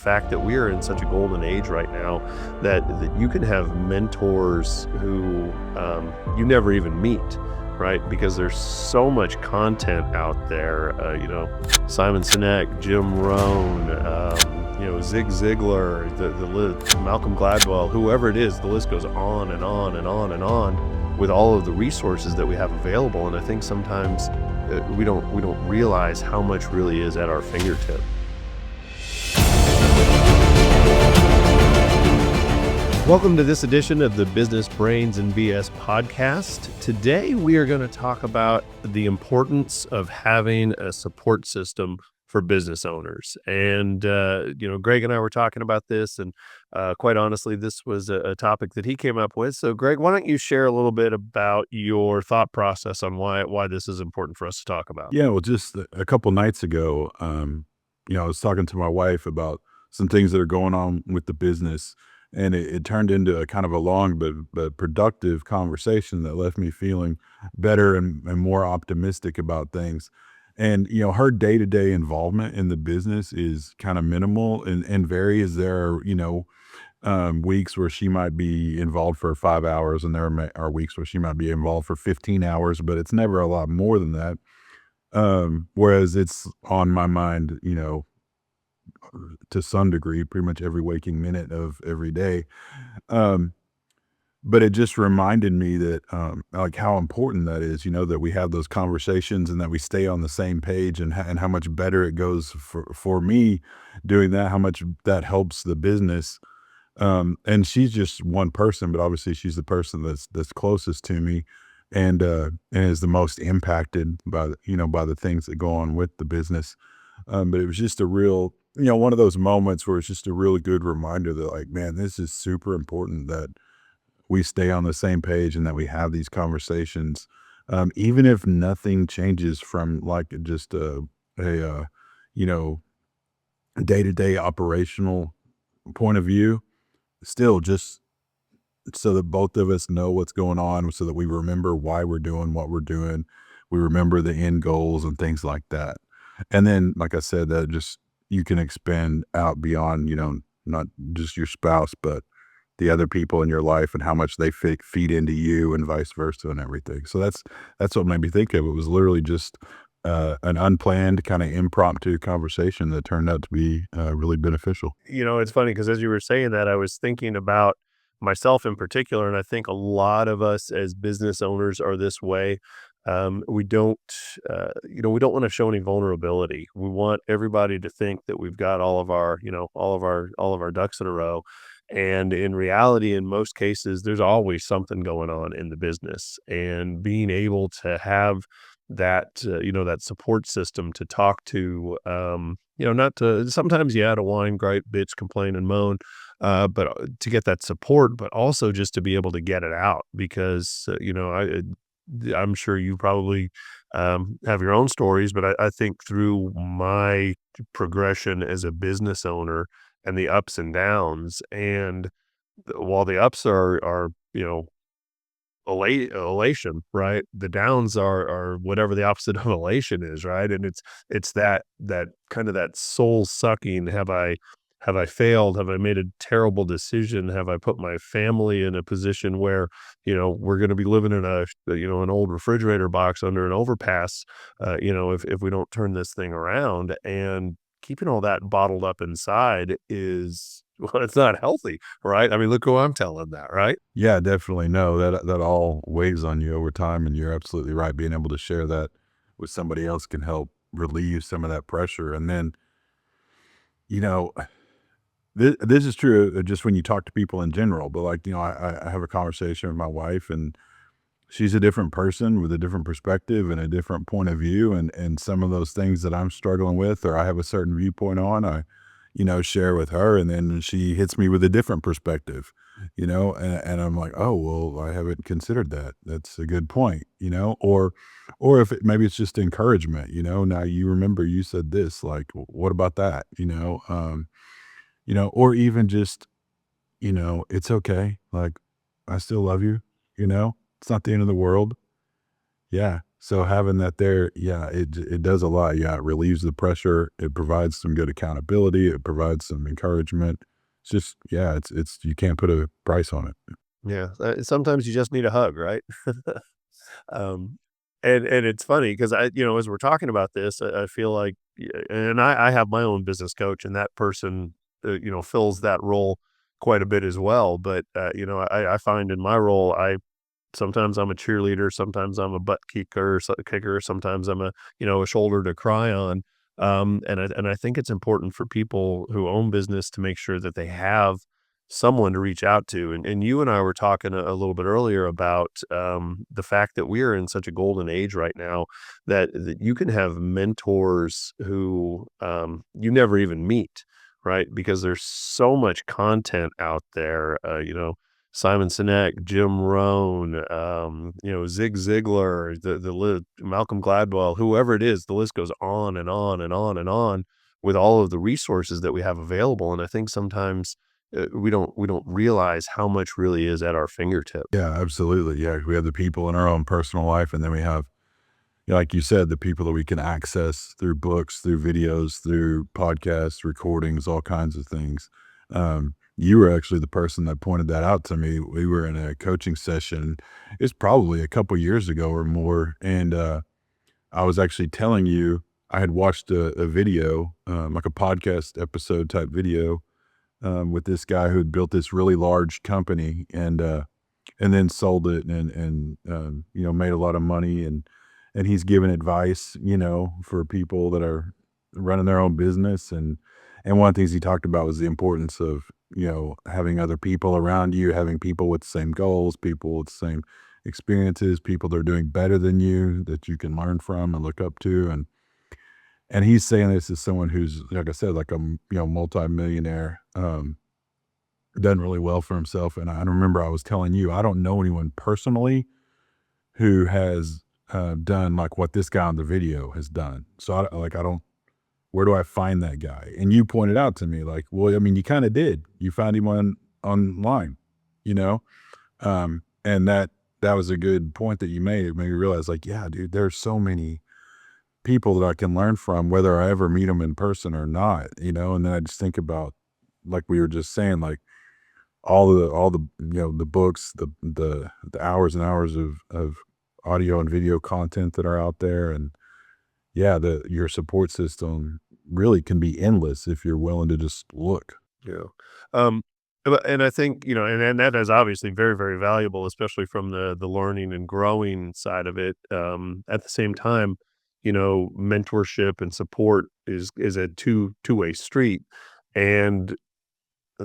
fact that we are in such a golden age right now that you can have mentors who you never even meet, right? Because there's so much content out there. Simon Sinek, Jim Rohn, Zig Ziglar, Malcolm Gladwell, whoever it is, the list goes on and on and on and on with all of the resources that we have available. And I think sometimes we don't realize how much really is at our fingertip. Welcome to this edition of the Business Brains and BS podcast. Today, we are going to talk about the importance of having a support system for business owners. And, Greg and I were talking about this, and quite honestly, this was a topic that he came up with. So, Greg, why don't you share a little bit about your thought process on why this is important for us to talk about? Yeah, well, just a couple nights ago, I was talking to my wife about some things that are going on with the business, and it turned into a kind of a long but productive conversation that left me feeling better and more optimistic about things. And her day to day involvement in the business is kind of minimal and varies. There are weeks where she might be involved for 5 hours, and are weeks where she might be involved for 15 hours, but it's never a lot more than that. Whereas it's on my mind, to some degree, pretty much every waking minute of every day. Um, but it just reminded me that, like how important that is, that we have those conversations and that we stay on the same page, and how much better it goes for me doing that, how much that helps the business. And she's just one person, but obviously she's the person that's closest to me, and is the most impacted by the things that go on with the business. But it was just a real, one of those moments where it's just a really good reminder that, like, man, this is super important that we stay on the same page and that we have these conversations, even if nothing changes from like just a you know day to day operational point of view. Still, just so that both of us know what's going on, so that we remember why we're doing what we're doing. We remember the end goals and things like that. And then, like I said, that just you can expand out beyond, not just your spouse, but the other people in your life and how much they feed into you and vice versa and everything. So that's what made me think of it. Was literally just an unplanned kind of impromptu conversation that turned out to be really beneficial. It's funny because as you were saying that, I was thinking about myself in particular, and I think a lot of us as business owners are this way. We don't, we don't want to show any vulnerability. We want everybody to think that we've got all of our ducks in a row. And in reality, in most cases, there's always something going on in the business, and being able to have that support system to talk to, not to sometimes, yeah, to whine, gripe, bitch, complain, and moan, but to get that support, but also just to be able to get it out because, I'm sure you probably have your own stories, but I think through my progression as a business owner and the ups and downs, and while the ups are elation, right? The downs are whatever the opposite of elation is, right? And it's that kind of that soul sucking. Have I failed? Have I made a terrible decision? Have I put my family in a position where, we're going to be living in an old refrigerator box under an overpass, if we don't turn this thing around? And keeping all that bottled up inside is, well, it's not healthy, right? I mean, look who I'm telling that, right? Yeah, definitely. No, that all weighs on you over time, and you're absolutely right. Being able to share that with somebody else can help relieve some of that pressure. And then, you know, this is true just when you talk to people in general. But like, I have a conversation with my wife, and she's a different person with a different perspective and a different point of view. And some of those things that I'm struggling with, or I have a certain viewpoint on, I share with her, and then she hits me with a different perspective, and I'm like, oh, well, I haven't considered that. That's a good point, or if maybe it's just encouragement, now you remember you said this, like, what about that, or even just, it's okay. Like, I still love you, it's not the end of the world. Yeah. So having that there, yeah, it does a lot. Yeah, it relieves the pressure. It provides some good accountability. It provides some encouragement. It's just, yeah, it's you can't put a price on it. Yeah, sometimes you just need a hug, right? Um, and it's funny because as we're talking about this, I feel like, and I have my own business coach, and that person, fills that role quite a bit as well. But I find in my role, sometimes I'm a cheerleader, sometimes I'm a butt kicker, sometimes I'm a shoulder to cry on. And I think it's important for people who own business to make sure that they have someone to reach out to. And you and I were talking a little bit earlier about the fact that we are in such a golden age right now that you can have mentors who you never even meet, right? Because there's so much content out there. Simon Sinek, Jim Rohn, Zig Ziglar, Malcolm Gladwell, whoever it is, the list goes on and on and on and on with all of the resources that we have available. And I think sometimes we don't realize how much really is at our fingertip. Yeah, absolutely. Yeah, we have the people in our own personal life, and then we have, like you said, the people that we can access through books, through videos, through podcasts, recordings, all kinds of things. You were actually the person that pointed that out to me. We were in a coaching session. It's probably a couple years ago or more, and I was actually telling you I had watched a video, like a podcast episode type video, with this guy who had built this really large company and then sold it and made a lot of money and he's giving advice, for people that are running their own business and one of the things he talked about was the importance of, having other people around you, having people with the same goals, people with the same experiences, people that are doing better than you that you can learn from and look up to and he's saying this as someone who's, like I said, like a multimillionaire, done really well for himself, and I remember I was telling you, I don't know anyone personally who has, done, like, what this guy on the video has done. So, I don't where do I find that guy? And you pointed out to me, like, well, I mean, you kinda did. You found him online, you know? And that was a good point that you made. It made me realize, like, yeah, dude, there's so many people that I can learn from, whether I ever meet them in person or not, And then I just think about, like we were just saying, like, all the the books, the hours and hours of audio and video content that are out there, and yeah, the your support system really can be endless if you're willing to just look. Yeah. Um, and I think, and that is obviously very, very valuable, especially from the learning and growing side of it. At the same time, mentorship and support is a two-way street. And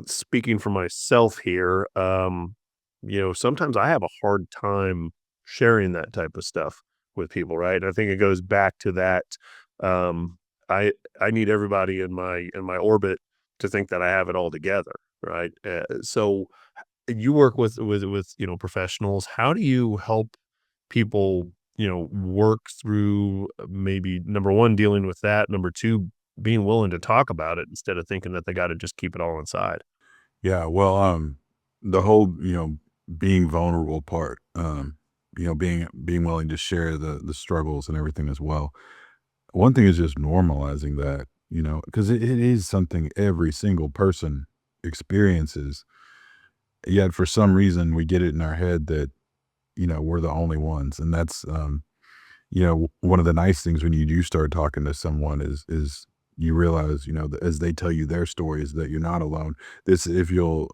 speaking for myself here, sometimes I have a hard time sharing that type of stuff with people, right? And I think it goes back to that. Um, I need everybody in my orbit to think that I have it all together, right? So you work with professionals. How do you help people work through maybe number one dealing with that, number two being willing to talk about it instead of thinking that they got to just keep it all inside. Yeah, well, the whole, being vulnerable part, being willing to share the struggles and everything as well. One thing is just normalizing that, because it is something every single person experiences. Yet for some reason we get it in our head that, we're the only ones. And that's one of the nice things when you do start talking to someone is you realize, that as they tell you their stories that you're not alone. This if you'll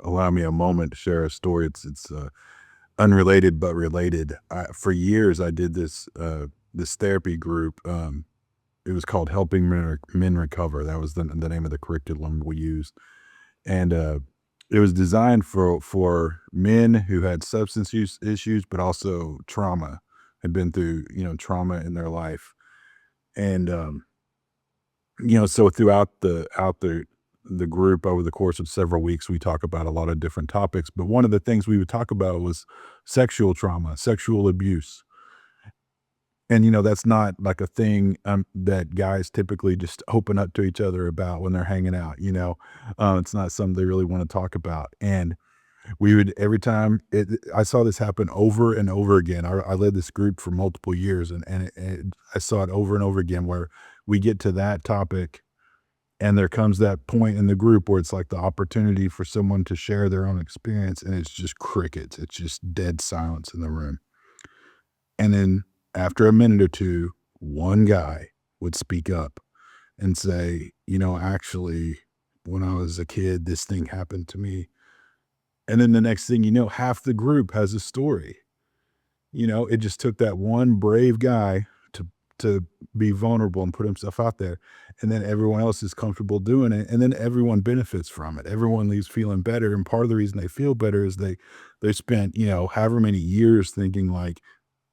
allow me a moment to share a story, it's unrelated but related. For years I did this therapy group. It was called Helping Men Recover. That was the name of the curriculum we used, and, it was designed for men who had substance use issues, but also trauma, had been through, trauma in their life, and, so throughout the group over the course of several weeks, we talk about a lot of different topics, but one of the things we would talk about was sexual trauma, sexual abuse. And, that's not like a thing, that guys typically just open up to each other about when they're hanging out, It's not something they really wanna talk about, and We would every time I saw this happen over and over again. I led this group for multiple years, and I saw it over and over again where we get to that topic, and there comes that point in the group where it's like the opportunity for someone to share their own experience, and it's just crickets. It's just dead silence in the room. And then after a minute or two, one guy would speak up and say, actually, when I was a kid, this thing happened to me. And then the next thing you know, half the group has a story. It just took that one brave guy to be vulnerable and put himself out there. And then everyone else is comfortable doing it. And then everyone benefits from it. Everyone leaves feeling better. And part of the reason they feel better is they spent, however many years thinking like,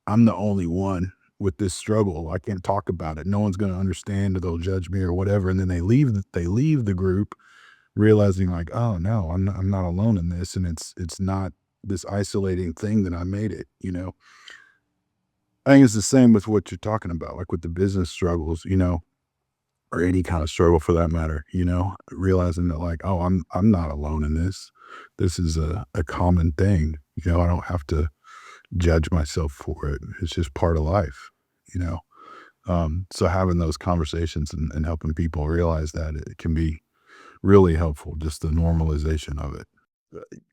I'm the only one with this struggle. I can't talk about it. No one's going to understand or they'll judge me or whatever. And then they leave the group realizing like, oh no, I'm not alone in this. And it's not this isolating thing that I made it. I think it's the same with what you're talking about, like with the business struggles, or any kind of struggle for that matter, realizing that like, oh, I'm not alone in this. This is a common thing. I don't have to judge myself for it. It's just part of life, you know. So having those conversations and helping people realize that it can be really helpful, just the normalization of it.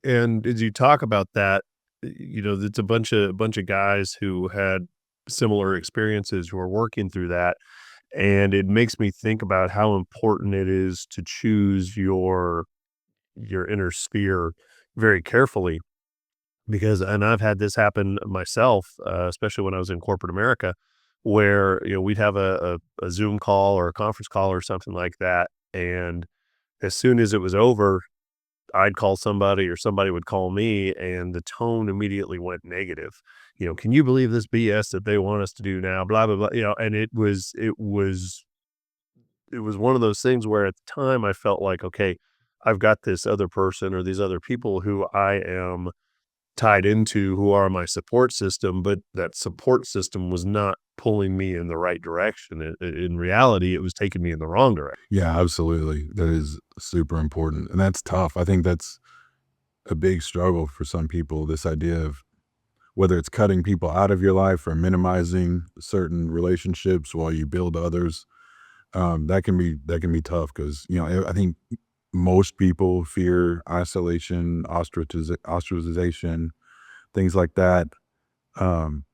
And as you talk about that, it's a bunch of guys who had similar experiences who are working through that, and it makes me think about how important it is to choose your inner sphere very carefully because and I've had this happen myself, especially when I was in corporate America, where we'd have a Zoom call or a conference call or something like that, and as soon as it was over, I'd call somebody or somebody would call me, and the tone immediately went negative. "Can you believe this BS that they want us to do now? Blah blah blah." And it was one of those things where at the time I felt like, okay, I've got this other person or these other people who I am tied into who are my support system, but that support system was not pulling me in the right direction. In reality, it was taking me in the wrong direction. Yeah, absolutely. That is super important. And that's tough. I think that's a big struggle for some people. This idea of whether it's cutting people out of your life or minimizing certain relationships while you build others. That can be tough because, I think most people fear isolation, ostracization, things like that. Um,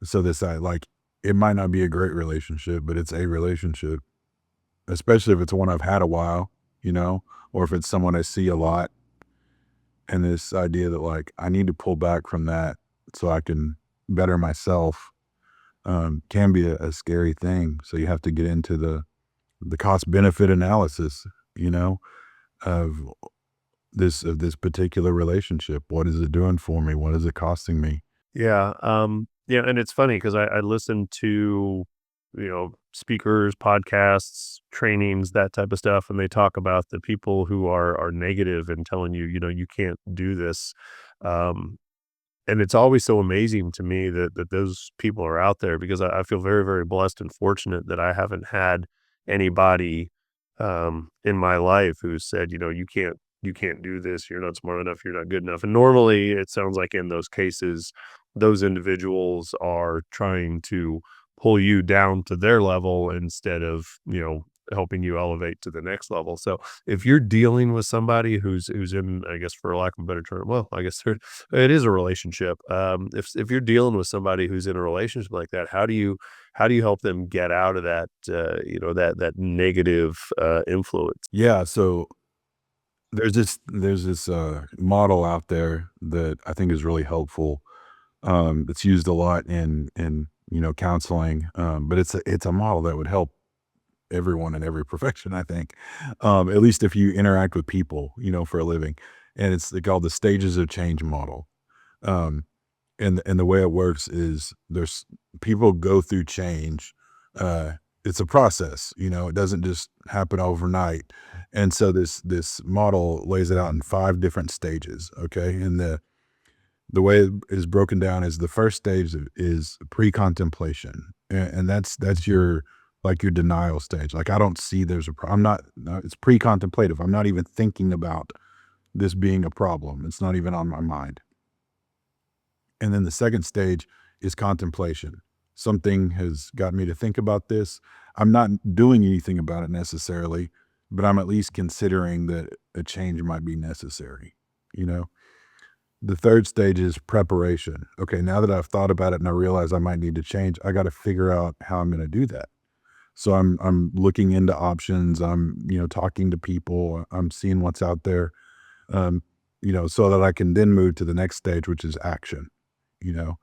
so this I like it might not be a great relationship, but it's a relationship, especially if it's one I've had a while, or if it's someone I see a lot. And this idea that like I need to pull back from that so I can better myself can be a scary thing. So you have to get into the cost benefit analysis, you know, of this particular relationship. What is it doing for me? What is it costing me? Yeah, yeah, and it's funny because I listen to, speakers, podcasts, trainings, that type of stuff, and they talk about the people who are negative and telling you, you can't do this. Um, and it's always so amazing to me that those people are out there because I feel very, very blessed and fortunate that I haven't had anybody in my life who said, you can't do this, you're not smart enough, you're not good enough. And normally it sounds like in those cases, those individuals are trying to pull you down to their level instead of, helping you elevate to the next level. So if you're dealing with somebody who's in, I guess, for lack of a better term, well, I guess it is a relationship. If you're dealing with somebody who's in a relationship like that, how do you help them get out of that, that negative influence? Yeah. So there's this model out there that I think is really helpful. It's used a lot in counseling, but it's a model that would help everyone in every profession, I think. At least if you interact with people, for a living. And it's called the stages of change model. Um, and the way it works is there's people go through change. Uh, it's a process, it doesn't just happen overnight. And so this model lays it out in 5 different stages. Okay. And the way it is broken down is the first stage is pre-contemplation, and that's your like your denial stage. Like I don't see there's a I'm not no, it's pre-contemplative. I'm not even thinking about this being a problem. It's not even on my mind. And then the second stage is contemplation. Something has got me to think about this. I'm not doing anything about it necessarily, but I'm at least considering that a change might be necessary, you know? The third stage is preparation. Okay, now that I've thought about it and I realize I might need to change, I got to figure out how I'm going to do that. So I'm looking into options. I'm, talking to people. I'm seeing what's out there. Um, so that I can then move to the next stage, which is action. You know,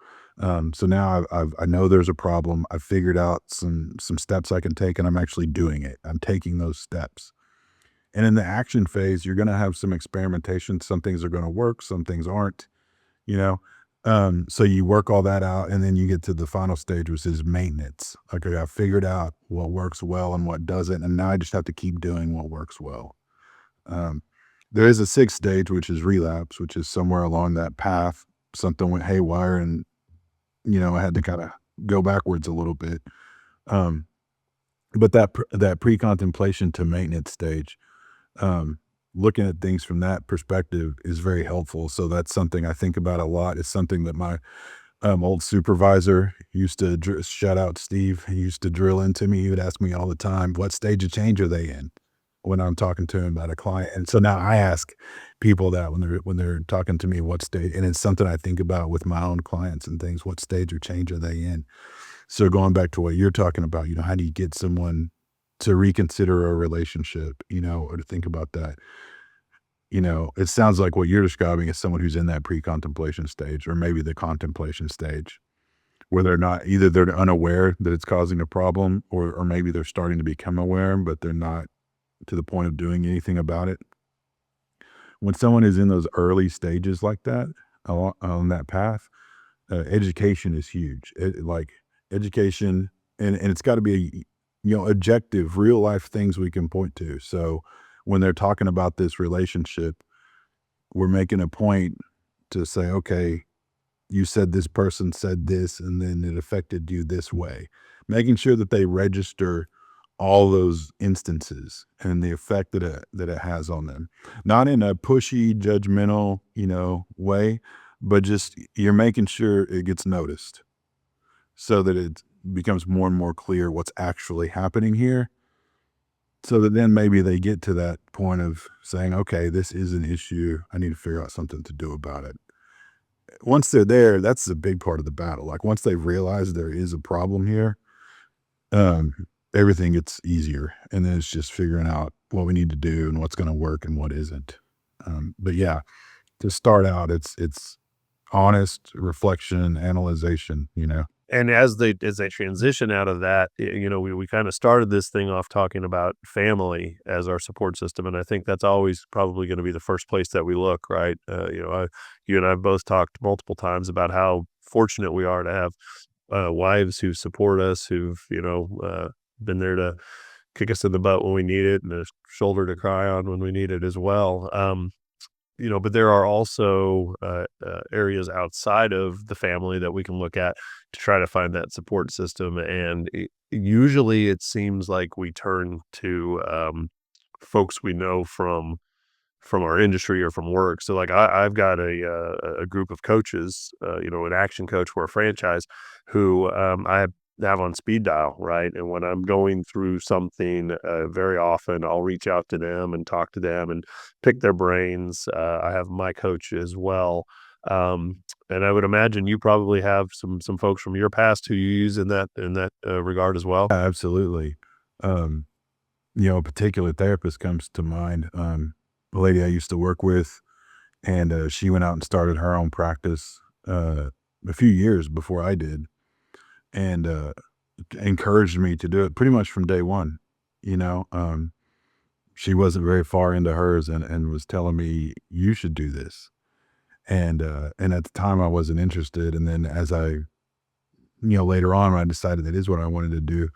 so now I know there's a problem. I've figured out some steps I can take, and I'm actually doing it. I'm taking those steps. And in the action phase, you're going to have some experimentation. Some things are going to work, some things aren't. You know, so you work all that out, and then you get to the final stage, which is maintenance. Okay, I figured out what works well and what doesn't, and now I just have to keep doing what works well. Um, there is a sixth stage, which is relapse, which is somewhere along that path, something went haywire, and I had to kind of go backwards a little bit. Um, but that pre contemplation to maintenance stage, um, looking at things from that perspective is very helpful. So that's something I think about a lot. It's something that my old supervisor used to shout out Steve. He used to drill into me. He would ask me all the time, "What stage of change are they in?" When I'm talking to him about a client, and so now I ask people that when they're talking to me, what stage, and it's something I think about with my own clients and things. What stage or change are they in? So going back to what you're talking about, how do you get someone to reconsider a relationship, or to think about that? It sounds like what you're describing is someone who's in that pre-contemplation stage, or maybe the contemplation stage, where they're not either they're unaware that it's causing a problem, or maybe they're starting to become aware, but they're not to the point of doing anything about it. When someone is in those early stages like that, on that path, education is huge. Like education, and it's got to be, objective, real life things we can point to. So when they're talking about this relationship, we're making a point to say, okay, you said this person said this, and then it affected you this way. Making sure that they register all those instances and the effect that it has on them. Not in a pushy, judgmental, way, but just you're making sure it gets noticed so that it becomes more and more clear what's actually happening here. So that then maybe they get to that point of saying, okay, this is an issue. I need to figure out something to do about it. Once they're there, that's a big part of the battle. Like once they realize there is a problem here, um, everything gets easier, and then it's just figuring out what we need to do and what's gonna work and what isn't. But yeah, to start out, it's honest reflection, analyzation. And as they transition out of that, we kind of started this thing off talking about family as our support system, and I think that's always probably going to be the first place that we look, right? You and I have both talked multiple times about how fortunate we are to have wives who support us, who've been there to kick us in the butt when we need it, and a shoulder to cry on when we need it as well. But there are also areas outside of the family that we can look at to try to find that support system. And usually it seems like we turn to folks we know from our industry or from work. So like I've got a group of coaches, an action coach for a franchise who I have on speed dial, right? And when I'm going through something, very often I'll reach out to them and talk to them and pick their brains. I have my coach as well. And I would imagine you probably have some folks from your past who you use in that regard as well. Absolutely. Um, a particular therapist comes to mind. A lady I used to work with, and she went out and started her own practice a few years before I did, and encouraged me to do it pretty much from day one. You know, she wasn't very far into hers, and was telling me you should do this. And at the time I wasn't interested. And then as later on when I decided that is what I wanted to do,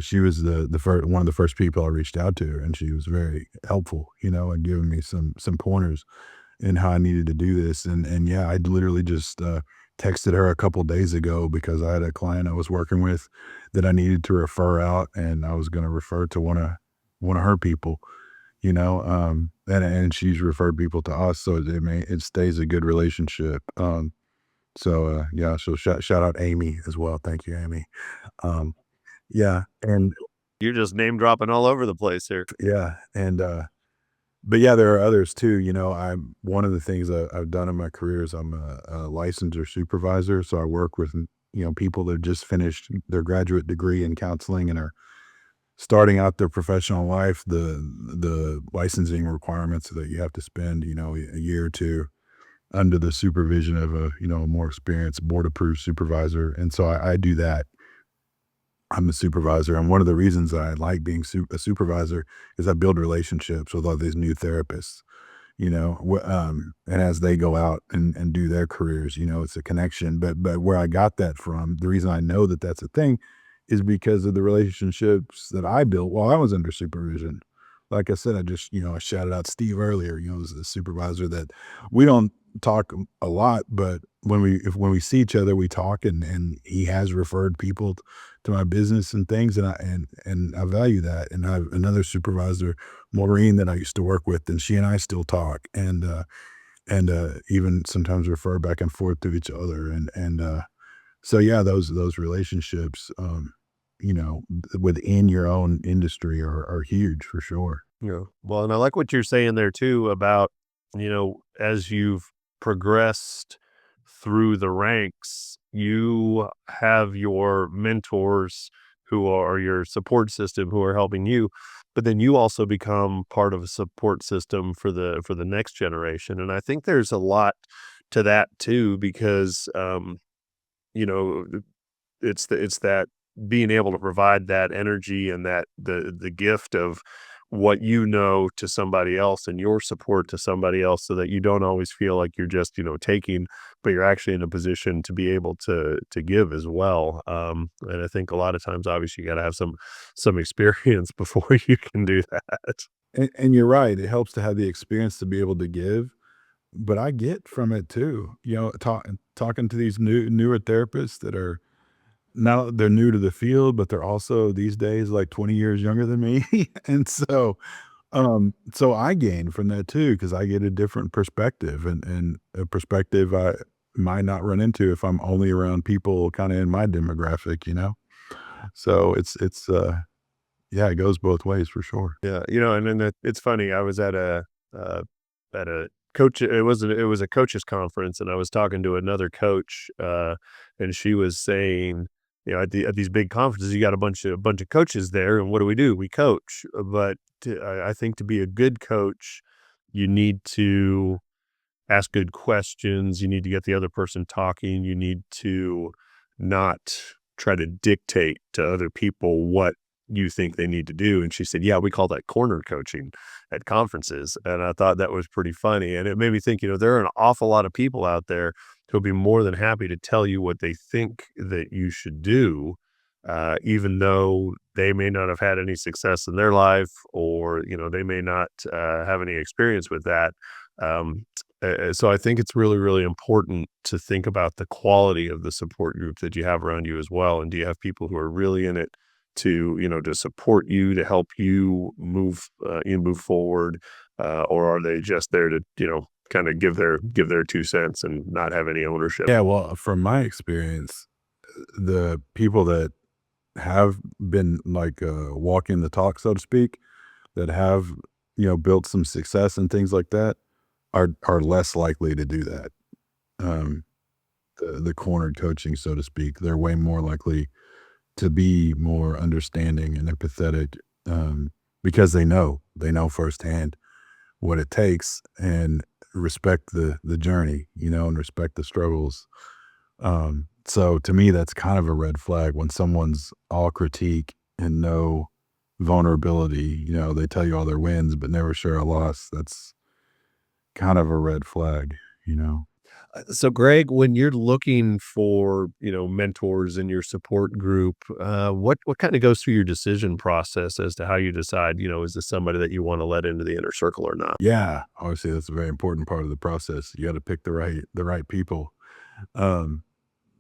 she was the first one of the first people I reached out to, and she was very helpful, and giving me some pointers in how I needed to do this. And yeah, I literally just texted her a couple days ago because I had a client I was working with that I needed to refer out, and I was going to refer to one of her people. and she's referred people to us, so it stays a good relationship. Yeah, so shout out Amy as well. Thank you, Amy. Um, yeah, and You're just name dropping all over the place here. yeah, but yeah, there are others too. I'm one of the things I've done in my career is I'm a licensor supervisor. So I work with, people that just finished their graduate degree in counseling and are starting out their professional life. The licensing requirements that you have to spend, a year or two under the supervision of a more experienced board approved supervisor. And so I do that. I'm a supervisor, and one of the reasons I like being a supervisor is I build relationships with all these new therapists, and as they go out and do their careers, it's a connection. But where I got that from, the reason I know that that's a thing, is because of the relationships that I built while I was under supervision. Like I said, I shouted out Steve earlier. As a supervisor that we don't talk a lot, but when we see each other, we talk, and he has referred people to my business and things, and I value that. And I have another supervisor, Maureen, that I used to work with, and she and I still talk, and even sometimes refer back and forth to each other, so yeah, those relationships, within your own industry are huge for sure. Yeah. Well, and I like what you're saying there too about, as you've progressed through the ranks, you have your mentors who are your support system who are helping you, but then you also become part of a support system for the next generation. And I think there's a lot to that too, because you know, it's that being able to provide that energy and that the gift of what you know to somebody else and your support to somebody else so that you don't always feel like you're just, taking, but you're actually in a position to be able to give as well. And I think a lot of times, obviously, you got to have some experience before you can do that. And you're right, it helps to have the experience to be able to give, but I get from it too, talking to these newer therapists that are now they're new to the field, but they're also these days like 20 years younger than me. And so I gain from that too, because I get a different perspective and a perspective I might not run into if I'm only around people kind of in my demographic. So yeah, it goes both ways for sure. Yeah, and then it's funny. I was uh, at a coach. It was a coaches conference, and I was talking to another coach, and she was saying, at these big conferences, you got a bunch of coaches there, and what do? We coach, but I think to be a good coach, you need to ask good questions. You need to get the other person talking. You need to not try to dictate to other people what you think they need to do. And she said, yeah, we call that corner coaching at conferences. And I thought that was pretty funny. And it made me think, there are an awful lot of people out there who'll be more than happy to tell you what they think that you should do, even though they may not have had any success in their life, or, they may not have any experience with that. So I think it's really, really important to think about the quality of the support group that you have around you as well. And do you have people who are really in it to support you, to help you move forward, or are they just there to, kind of give their 2 cents and not have any ownership? Yeah, well, from my experience, the people that have been like walking the talk, so to speak, that have built some success and things like that are less likely to do that. Um, the cornered coaching, so to speak, they're way more likely to be more understanding and empathetic, because they know firsthand what it takes and respect the journey, and respect the struggles. So to me, that's kind of a red flag when someone's all critique and no vulnerability. They tell you all their wins, but never share a loss. That's kind of a red flag. So, Greg, when you're looking for, mentors in your support group, what kind of goes through your decision process as to how you decide, is this somebody that you want to let into the inner circle or not? Yeah, obviously that's a very important part of the process. You got to pick the right people. Um,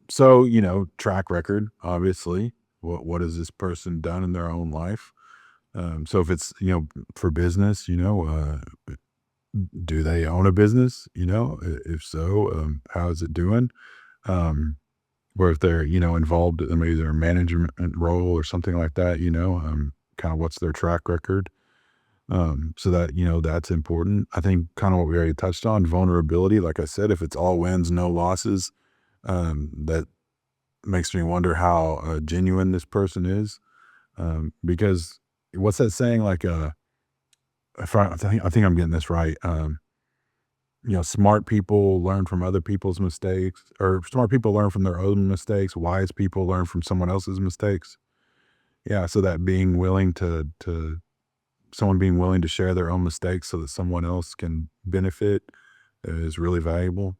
so track record, obviously. What has this person done in their own life? So if it's for business, Do they own a business? If so, how is it doing? Um, or if they're, involved in maybe their management role or something like that, kind of what's their track record? So that, that's important. I think kind of what we already touched on, vulnerability. Like I said, if it's all wins, no losses, that makes me wonder how genuine this person is. Because what's that saying? Like, if I think I'm getting this right. Smart people learn from other people's mistakes, or smart people learn from their own mistakes. Wise people learn from someone else's mistakes. Yeah. So that being willing to someone being willing to share their own mistakes so that someone else can benefit is really valuable.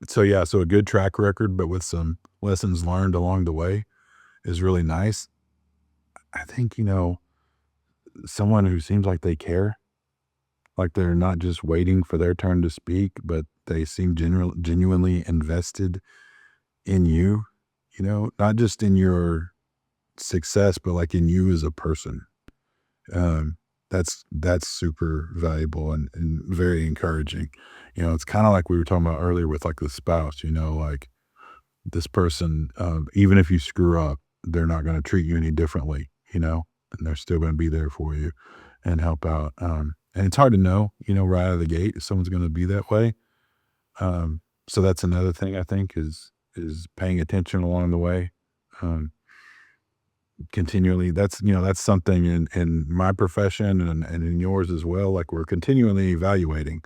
So yeah, so a good track record, but with some lessons learned along the way is really nice. I think, someone who seems like they care, like they're not just waiting for their turn to speak, but they seem genuinely invested in you, not just in your success, but like in you as a person. Um, that's super valuable and very encouraging. It's kind of like we were talking about earlier with like the spouse, like this person, even if you screw up, they're not going to treat you any differently, and they're still going to be there for you and help out. And it's hard to know, right out of the gate if someone's going to be that way. So that's another thing I think is paying attention along the way. Um, Continually, that's something in my profession and in yours as well. Like we're continually evaluating,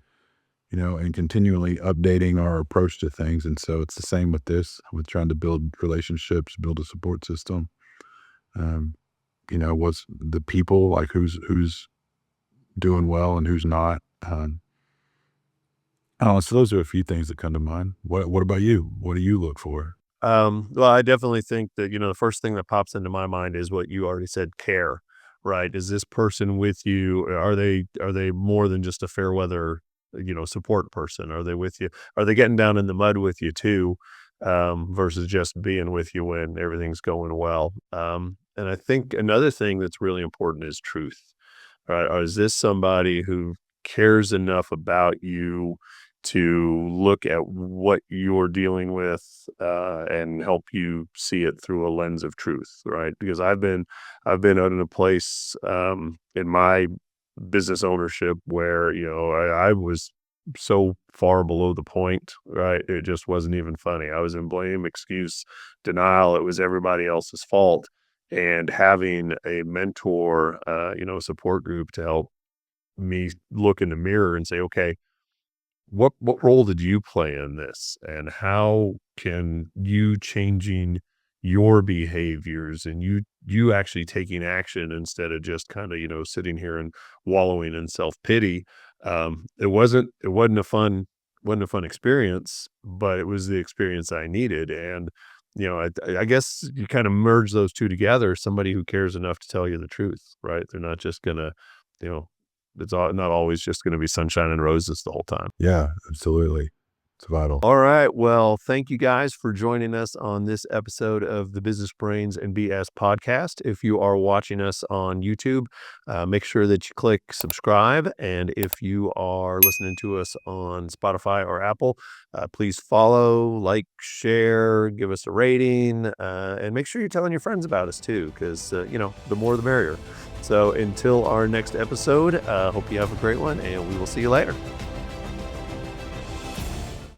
and continually updating our approach to things. And so it's the same with this, with trying to build relationships, build a support system. Um, what's the people like who's doing well and who's not. I don't know. So those are a few things that come to mind. What about you? What do you look for? Well, I definitely think that, the first thing that pops into my mind is what you already said, care, right? Is this person with you? Are they more than just a fair weather, support person? Are they with you? Are they getting down in the mud with you too, versus just being with you when everything's going well? And I think another thing that's really important is truth, right? Or is this somebody who cares enough about you to look at what you're dealing with, and help you see it through a lens of truth, right? Because I've been in a place, in my business ownership where, I was so far below the point, right? It just wasn't even funny. I was in blame, excuse, denial. It was everybody else's fault. And having a mentor, support group to help me look in the mirror and say, okay, what role did you play in this? And how can you changing your behaviors and you actually taking action instead of just kind of, sitting here and wallowing in self-pity. It wasn't a fun experience, but it was the experience I needed. And, I guess you kind of merge those two together, somebody who cares enough to tell you the truth, right? They're not just gonna, you know, not always just gonna be sunshine and roses the whole time. Yeah, absolutely. It's vital. All right. Well, thank you guys for joining us on this episode of the Business Brains and BS podcast. If you are watching us on YouTube, make sure that you click subscribe. And if you are listening to us on Spotify or Apple, please follow, like, share, give us a rating, and make sure you're telling your friends about us too, because, the more the merrier. So until our next episode, hope you have a great one, and we will see you later.